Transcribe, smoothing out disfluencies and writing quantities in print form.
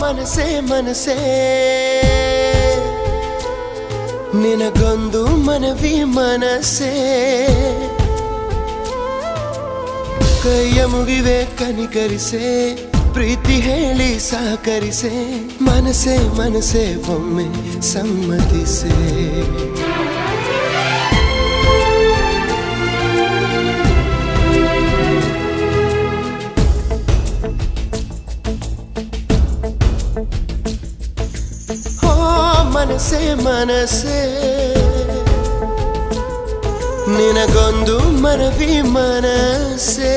ಮನಸೇ ಮನಸೇ ನಿನಗೊಂದು ಮನವಿ ಮನಸೇ ಕೈಯ ಮುಗಿವೆ ಕನಿಕರಿಸೆ ಪ್ರೀತಿ ಹೇಳಿ ಸಹಕರಿಸೆ ಮನಸೇ ಮನಸೇ ಒಮ್ಮೆ ಸಮ್ಮತಿಸೆ ಮನಸೇ ಮನಸೇ ನಿನಗೊಂದು ಮನವಿ ಮನಸೇ